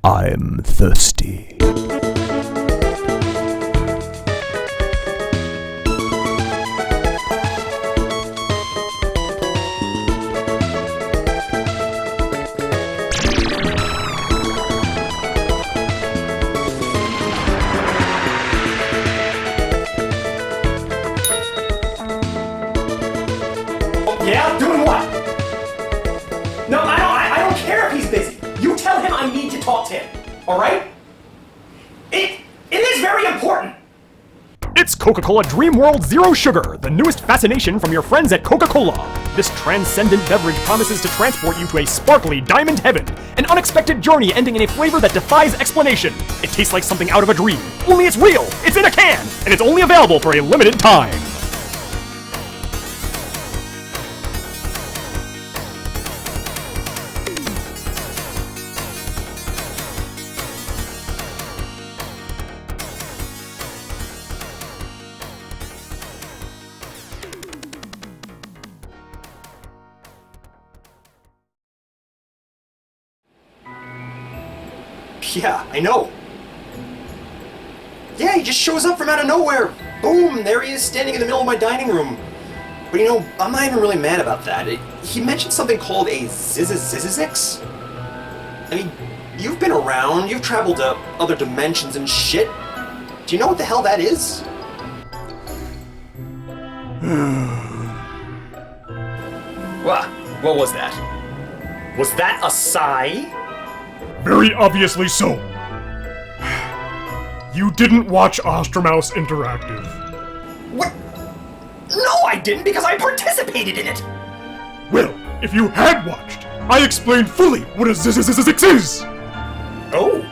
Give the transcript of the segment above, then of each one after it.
I'm thirsty. Yeah? Doing what? No, I don't care if he's busy. You tell him I need to talk to him. Alright? It is very important. It's Coca-Cola DREAMWORLD Zero Sugar, the newest fascination from your friends at Coca-Cola. This transcendent beverage promises to transport you to a sparkly diamond heaven, an unexpected journey ending in a flavor that defies explanation. It tastes like something out of a dream, only it's real, it's in a can, and it's only available for a limited time. Yeah, I know. Yeah, he just shows up from out of nowhere. Boom, there he is standing in the middle of my dining room. But you know, I'm not even really mad about that. He mentioned something called a zizizizix. I mean, you've been around, you've traveled to other dimensions and shit. Do you know what the hell that is? What was that? Was that a sigh? Very obviously so. You didn't watch Astromouse Interactive. What? No, I didn't, because I participated in it! Well, if you had watched, I explained fully what a zizizizix is! Oh.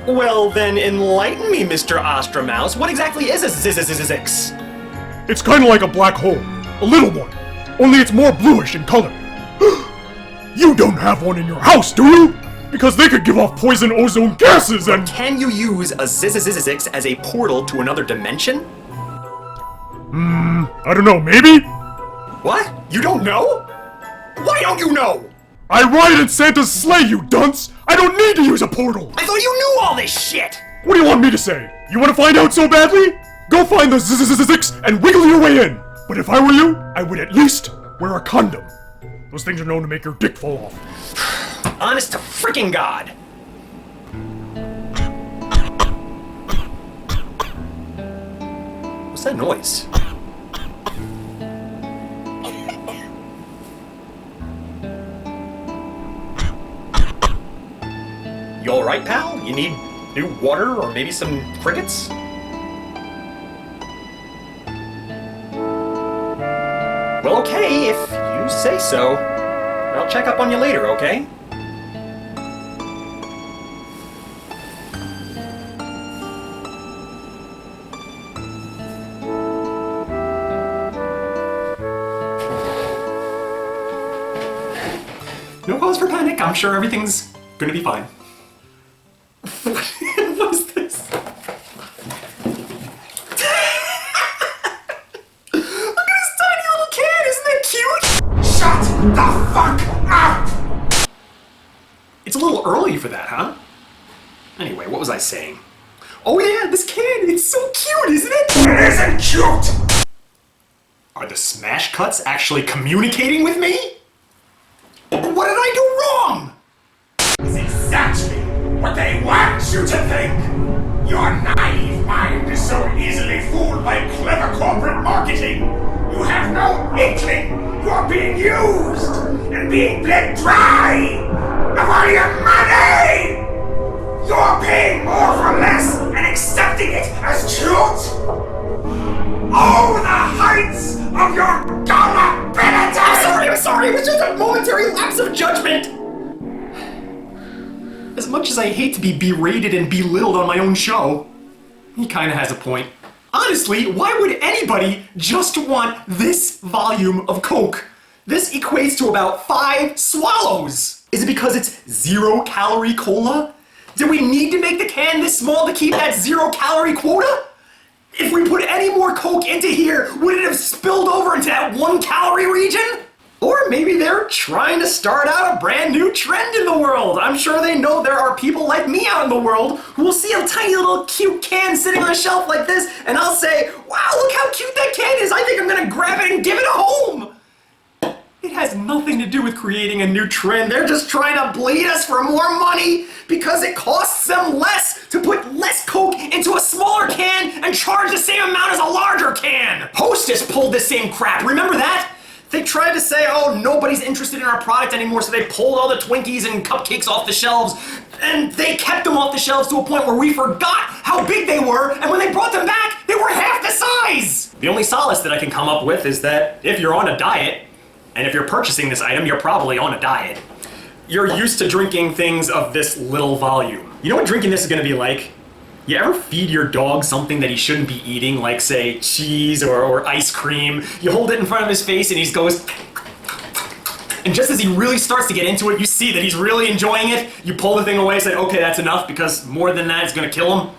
Well, then enlighten me, Mr. Astromouse. What exactly is a zizizizix? It's kinda like a black hole. A little one. Only it's more bluish in color. You don't have one in your house, do you? Because they could give off poison ozone gases and— Can you use a zizizizix as a portal to another dimension? I don't know, maybe? What? You don't know? Why don't you know? I ride in Santa's sleigh, you dunce! I don't need to use a portal! I thought you knew all this shit! What do you want me to say? You want to find out so badly? Go find the zizizizix and wiggle your way in! But if I were you, I would at least wear a condom. Those things are known to make your dick fall off. Honest to freaking God! What's that noise? You alright, pal? You need new water or maybe some crickets? Well, okay, if you say so. I'll check up on you later, okay? No cause for panic. I'm sure everything's gonna be fine. What is this? Look at this tiny little can. Isn't that cute? Shut the fuck up! It's a little early for that, huh? Anyway, what was I saying? Oh yeah, this can. It's so cute, isn't it? It isn't cute! Are the smash cuts actually communicating with me? What did I do wrong? It's exactly what they want you to think! Your naive mind is so easily fooled by clever corporate marketing! You have no inkling you're being used and being bled dry of all your money! You're paying more for less and accepting it as truth? Oh, the heights of your gullibility! I'm sorry, it was just a momentary lapse of judgment! As much as I hate to be berated and belittled on my own show, he kinda has a point. Honestly, why would anybody just want this volume of Coke? This equates to about 5 swallows! Is it because it's 0-calorie cola? Did we need to make the can this small to keep that 0-calorie quota? If we put any more Coke into here, would it have spilled over into that 1-calorie region? Or maybe maybe they're trying to start out a brand new trend in the world. I'm sure they know there are people like me out in the world who will see a tiny little cute can sitting on a shelf like this, and I'll say, wow, look how cute that can is. I think I'm gonna grab it and give it a home. It has nothing to do with creating a new trend. They're just trying to bleed us for more money because it costs them less to put less Coke into a smaller can and charge the same amount as a larger can. Hostess pulled the same crap. Remember that? They tried to say, oh, nobody's interested in our product anymore, so they pulled all the Twinkies and cupcakes off the shelves, and they kept them off the shelves to a point where we forgot how big they were, and when they brought them back, they were half the size! The only solace that I can come up with is that if you're on a diet, and if you're purchasing this item, you're probably on a diet. You're used to drinking things of this little volume. You know what drinking this is gonna be like? You ever feed your dog something that he shouldn't be eating, like say cheese or ice cream? You hold it in front of his face and he goes, and just as he really starts to get into it, you see that he's really enjoying it. You pull the thing away and say, okay, that's enough, because more than that is gonna kill him.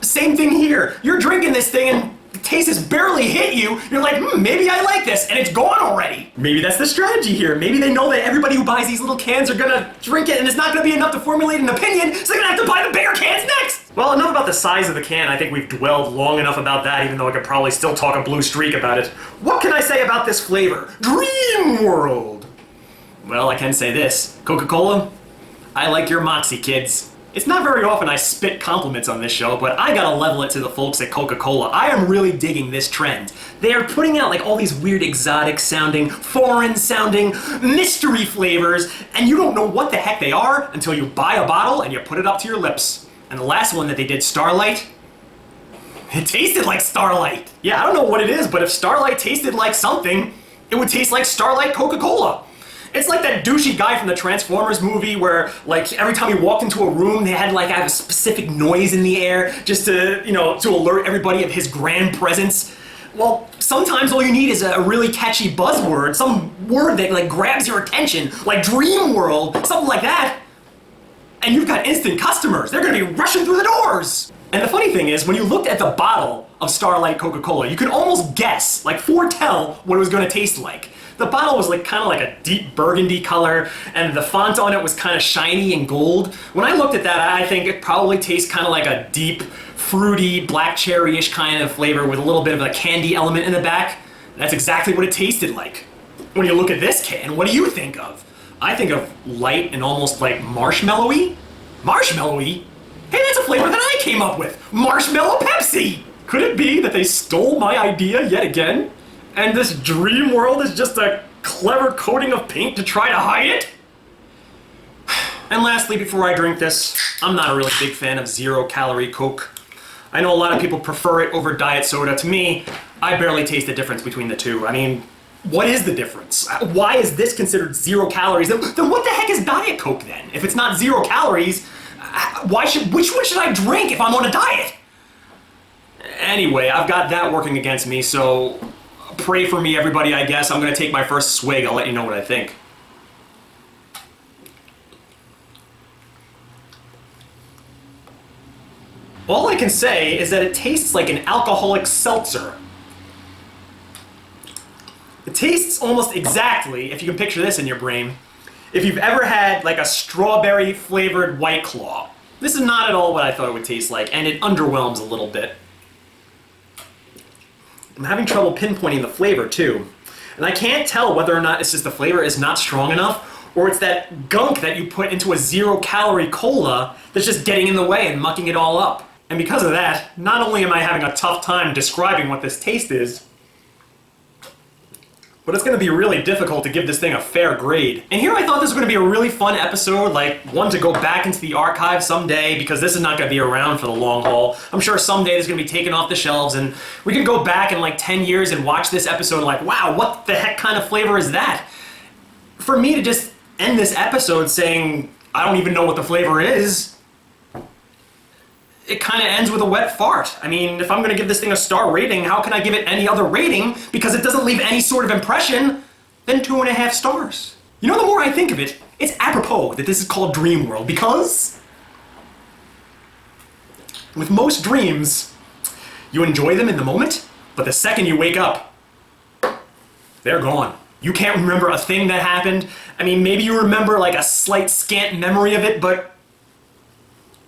Same thing here. You're drinking this thing and the taste has barely hit you. You're like, maybe I like this, and it's gone already. Maybe that's the strategy here. Maybe they know that everybody who buys these little cans are gonna drink it, and it's not gonna be enough to formulate an opinion, so they're gonna have to buy the bigger cans next. Well, enough about the size of the can. I think we've dwelled long enough about that, even though I could probably still talk a blue streak about it. What can I say about this flavor? DREAMWORLD. Well, I can say this. Coca-Cola, I like your moxie, kids. It's not very often I spit compliments on this show, but I gotta level it to the folks at Coca-Cola. I am really digging this trend. They are putting out like all these weird exotic sounding, foreign sounding, mystery flavors, and you don't know what the heck they are until you buy a bottle and you put it up to your lips. And the last one that they did, Starlight, it tasted like Starlight. Yeah, I don't know what it is, but if Starlight tasted like something, it would taste like Starlight Coca-Cola. It's like that douchey guy from the Transformers movie where, like, every time he walked into a room, they had, like, have a specific noise in the air just to, you know, to alert everybody of his grand presence. Well, sometimes all you need is a really catchy buzzword, some word that, like, grabs your attention, like DREAMWORLD, something like that, and you've got instant customers. They're gonna be rushing through the doors. And the funny thing is, when you looked at the bottle of Starlight Coca-Cola, you could almost guess, like foretell, what it was gonna taste like. The bottle was like kind of like a deep burgundy color, and the font on it was kind of shiny and gold. When I looked at that, I think it probably tastes kind of like a deep, fruity, black cherry-ish kind of flavor with a little bit of a candy element in the back. That's exactly what it tasted like. When you look at this can, what do you think of? I think of light and almost like marshmallowy. Marshmallowy? Hey, that's a flavor that I came up with. Marshmallow Pepsi! Could it be that they stole my idea yet again? And this DREAMWORLD is just a clever coating of paint to try to hide it? And lastly, before I drink this, I'm not a really big fan of zero-calorie Coke. I know a lot of people prefer it over diet soda. To me, I barely taste the difference between the two. I mean, what is the difference? Why is this considered 0 calories? Then what the heck is Diet Coke then? If it's not 0 calories, which one should I drink if I'm on a diet? Anyway, I've got that working against me, so pray for me, everybody, I guess. I'm gonna take my first swig. I'll let you know what I think. All I can say is that it tastes like an alcoholic seltzer. It tastes almost exactly, if you can picture this in your brain, if you've ever had like a strawberry flavored White Claw. This is not at all what I thought it would taste like, and it underwhelms a little bit. I'm having trouble pinpointing the flavor too. And I can't tell whether or not it's just the flavor is not strong enough, or it's that gunk that you put into a 0-calorie cola that's just getting in the way and mucking it all up. And because of that, not only am I having a tough time describing what this taste is, but it's going to be really difficult to give this thing a fair grade. And here I thought this was going to be a really fun episode, like one to go back into the archive someday, because this is not going to be around for the long haul. I'm sure someday this is going to be taken off the shelves, and we can go back in like 10 years and watch this episode and like, wow, what the heck kind of flavor is that? For me to just end this episode saying, I don't even know what the flavor is, it kind of ends with a wet fart. I mean, if I'm going to give this thing a star rating, how can I give it any other rating? Because it doesn't leave any sort of impression than 2.5 stars. You know, the more I think of it, it's apropos that this is called DREAMWORLD, because with most dreams, you enjoy them in the moment, but the second you wake up, they're gone. You can't remember a thing that happened. I mean, maybe you remember like a slight scant memory of it, but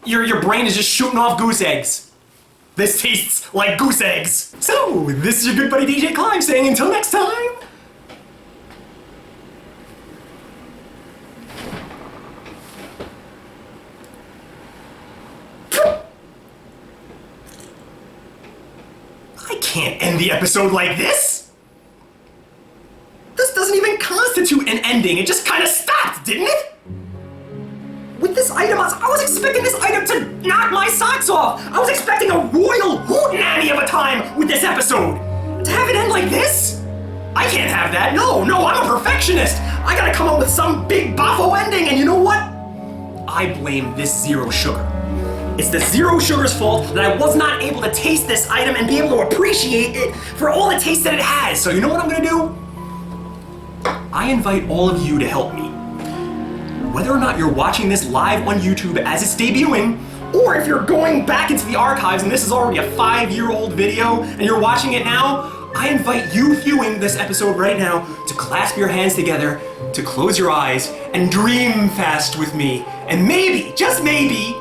your brain is just shooting off goose eggs. This tastes like goose eggs. So, this is your good buddy DJ Clive saying until next time. I can't end the episode like this. This doesn't even constitute an ending. It just kind of stopped, didn't it? With this item, I was expecting this item to knock my socks off. I was expecting a royal hootenanny of a time with this episode. To have it end like this? I can't have that. No, I'm a perfectionist. I gotta come up with some big boffo ending, and you know what? I blame this Zero Sugar. It's the Zero Sugar's fault that I was not able to taste this item and be able to appreciate it for all the taste that it has. So you know what I'm gonna do? I invite all of you to help me. Whether or not you're watching this live on YouTube as it's debuting, or if you're going back into the archives and this is already a 5-year-old video and you're watching it now, I invite you viewing this episode right now to clasp your hands together, to close your eyes, and dream fast with me. And maybe, just maybe,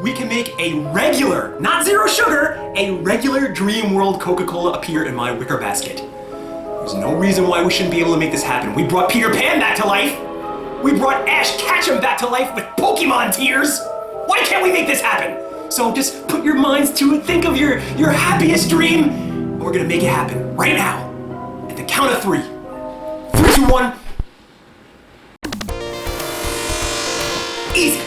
we can make a regular, not Zero Sugar, a regular Dream World Coca-Cola appear in my wicker basket. There's no reason why we shouldn't be able to make this happen. We brought Peter Pan back to life. We brought Ash Ketchum back to life with Pokemon tears. Why can't we make this happen? So just put your minds to it. Think of your happiest dream. And we're gonna make it happen right now. At the count of 3. 3, 2, 1. Easy.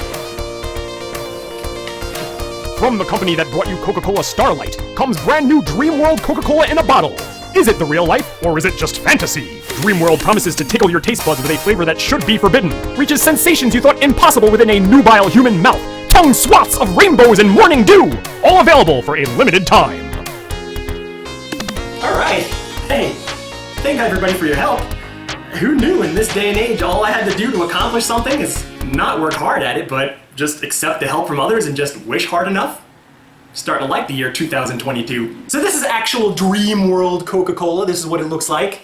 From the company that brought you Coca-Cola Starlight comes brand new Dream World Coca-Cola in a bottle. Is it the real life, or is it just fantasy? Dream World promises to tickle your taste buds with a flavor that should be forbidden, reaches sensations you thought impossible within a nubile human mouth, tongue swaths of rainbows and morning dew, all available for a limited time. Alright, hey, thank everybody for your help. Who knew in this day and age all I had to do to accomplish something is not work hard at it, but just accept the help from others and just wish hard enough? Starting to like the year 2022. So this is actual Dream World Coca-Cola. This is what it looks like.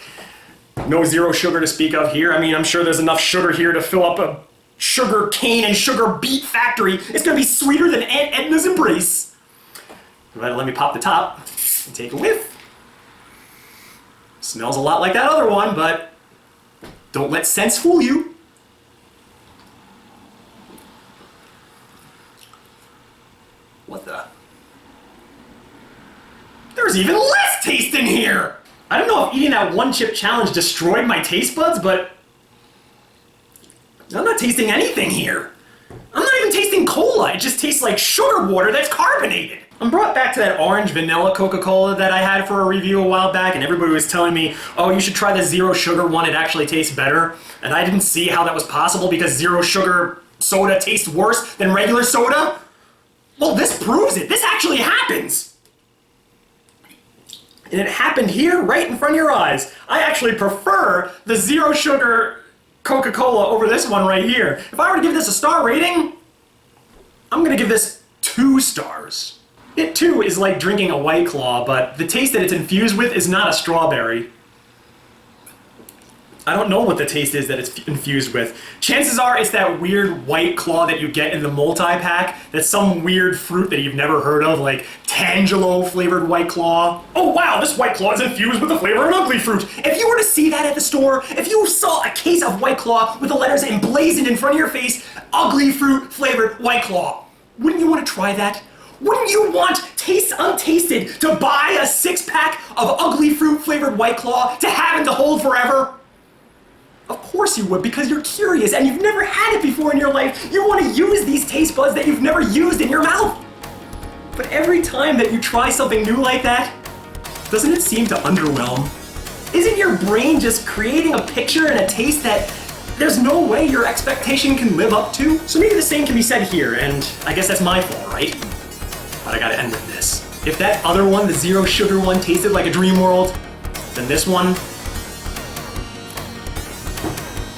No Zero Sugar to speak of here. I mean, I'm sure there's enough sugar here to fill up a sugar cane and sugar beet factory. It's gonna be sweeter than Aunt Edna's embrace. Let me pop the top and take a whiff. Smells a lot like that other one, but don't let sense fool you. What the? There's even less taste in here! I don't know if eating that one chip challenge destroyed my taste buds, but I'm not tasting anything here. I'm not even tasting cola, it just tastes like sugar water that's carbonated. I'm brought back to that orange vanilla Coca-Cola that I had for a review a while back, and everybody was telling me, oh, you should try the Zero Sugar one, it actually tastes better. And I didn't see how that was possible because Zero Sugar soda tastes worse than regular soda. Well, this proves it. This actually happens. And it happened here, right in front of your eyes. I actually prefer the Zero Sugar Coca-Cola over this one right here. If I were to give this a star rating, I'm gonna give this 2 stars. It too is like drinking a White Claw, but the taste that it's infused with is not a strawberry. I don't know what the taste is that it's infused with. Chances are it's that weird White Claw that you get in the multi-pack. That's some weird fruit that you've never heard of, like Tangelo flavored White Claw. Oh wow, this White Claw is infused with the flavor of ugly fruit. If you were to see that at the store, if you saw a case of White Claw with the letters emblazoned in front of your face, ugly fruit flavored White Claw, wouldn't you want to try that? Wouldn't you want Taste Untasted to buy a 6-pack of ugly fruit flavored White Claw to have and to hold forever? Of course you would, because you're curious and you've never had it before in your life. You want to use these taste buds that you've never used in your mouth. But every time that you try something new like that, doesn't it seem to underwhelm? Isn't your brain just creating a picture and a taste that there's no way your expectation can live up to? So maybe the same can be said here, and I guess that's my fault, right? But I gotta end with this. If that other one, the Zero Sugar one, tasted like a Dream World, then this one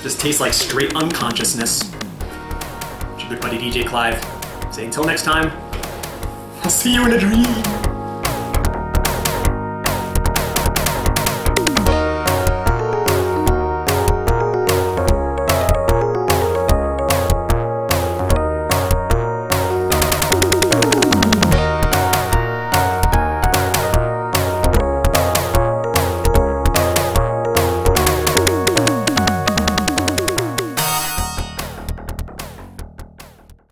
just tastes like straight unconsciousness. It's your good buddy DJ Clive. Say until next time, I'll see you in a dream.